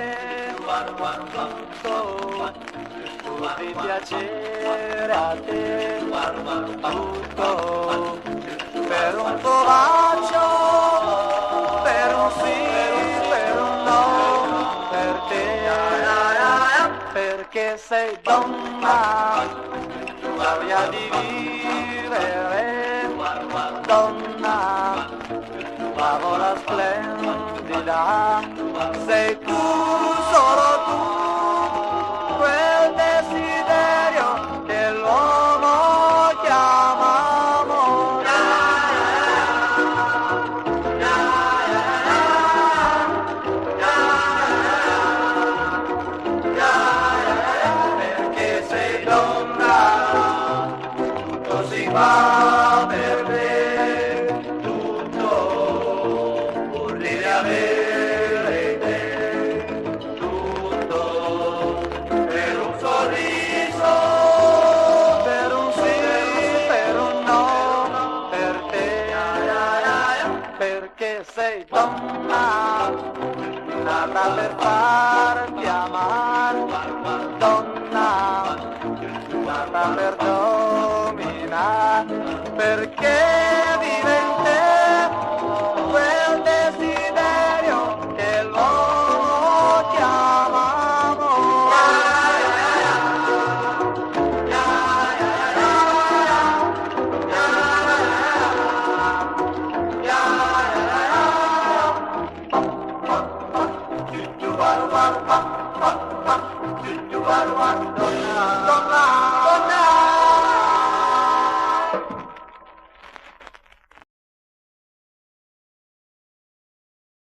te tutto, pur di piacere a te tutto, per un tuo bacio, per un sì, per un no, per te, perché sei donna, voglia di vivere, donna, favola splendida, sei tu, solo tu, quel desiderio che l'uomo chiama amore. Perché sei donna, tutto si fa per me, tutto pur di avere te, tutto per un sorriso, per un sì, per un no, per te, perché sei donna, nata per farti amare, donna, nata per dominare, perché vive in te quel desiderio che l'uomo chiama amore. Do do